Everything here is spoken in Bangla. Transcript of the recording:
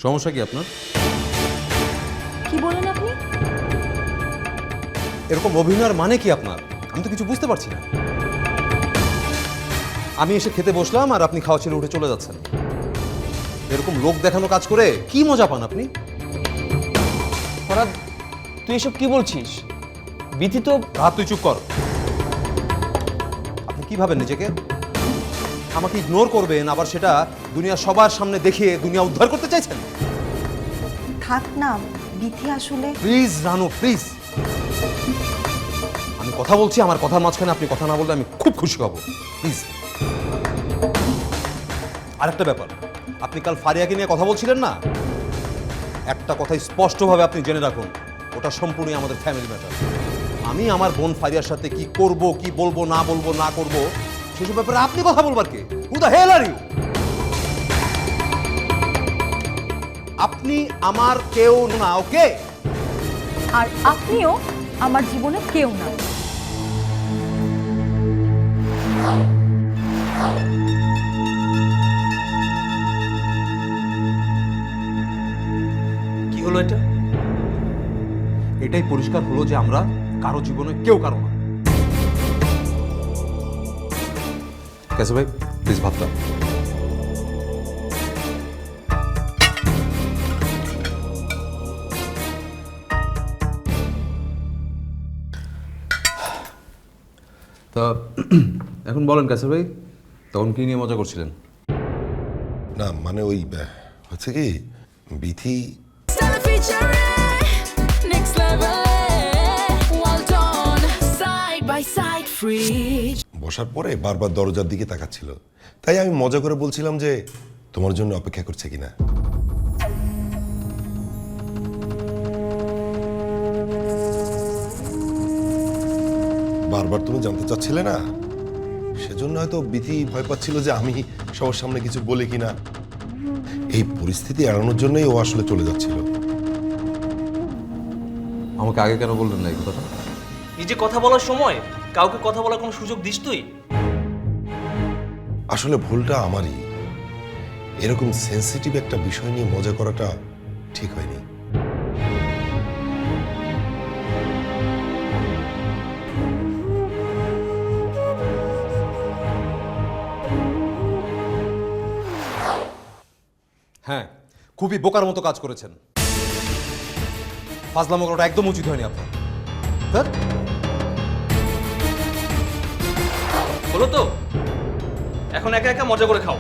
সমস্যা কি আপনার? কি বলেন আপনি? এরকম অভিনয়ের মানে কি আপনার? আমি তো কিছু বুঝতে পারছি না। আমি এসে খেতে বসলাম আর আপনি খাওয়া ছেড়ে উঠে চলে যাচ্ছেন। এরকম লোক দেখানো কাজ করে কি মজা পান আপনি? ফরাদ, তুই এসব কি বলছিস? বিথি তো রাত তুই চুপ কর। আপনি কি ভাবেন নিজেকে? আমাকে ইগনোর করবেন আবার সেটা দুনিয়া সবার সামনে দেখিয়ে দুনিয়া উদ্ধার করতে চাইছেন? থাক না, বিথি আসলে প্লিজ রানু, প্লিজ। আমি কথা বলছি, আমার কথার মাঝখানে আপনি কথা না বললে আমি খুব খুশি হব। প্লিজ। আরেকটা ব্যাপার, আপনি কাল ফারিয়াকে নিয়ে কথা বলছিলেন না? একটা কথাই স্পষ্টভাবে আপনি জেনে রাখুন, ওটা সম্পূর্ণই আমাদের ফ্যামিলি ম্যাটার। আমি আমার বোন ফারিয়ার সাথে কি করব, কি বলবো না করব, সেসব ব্যাপারে আপনি কথা বলবার কে? Who the hell are you? আপনি আমার কেউ না, ওকে? আর আপনিও আমার জীবনে কেউ না। কি হলো এটা? এটাই পরিষ্কার হলো যে আমরা কারো জীবনে কেউ কারো না। कैसे भाई प्लीज भात दाও। তা এখন বলেন কাসির ভাই, তখন কি নিয়ে মজা করছিলেন? না মানে ওই হচ্ছে কি Bithi Stella featuring next level. Well done, side by side, free. বসার পরে বারবার দরজার দিকে তাকাচ্ছিল, তাই আমি মজা করে বলছিলাম যে তোমার জন্য অপেক্ষা করছে কিনা। বারবার তুমি জানতে চাচ্ছিলে না, সেজন্য হয়তো বিথি ভয় পাচ্ছিল যে আমি সবার সামনে কিছু বলি কিনা। এই পরিস্থিতি এড়ানোর জন্যই ও আসলে চলে যাচ্ছিল। আমাকে আগে কেন বললেন না এই কথাটা? নিজে কথা বলার সময় কাউকে কথা বলার কোনো সুযোগ দিস তুই? আসলে ভুলটা আমারই। এরকম সেনসিটিভ একটা বিষয় নিয়ে মজা করাটা ঠিক হয়নি। হ্যাঁ, খুবই বোকার মতো কাজ করেছেন। ফাজলামো করাটা একদম উচিত হয়নি আপনার। স্যার, হলো তো, এখন একা একা মজা করে খাও।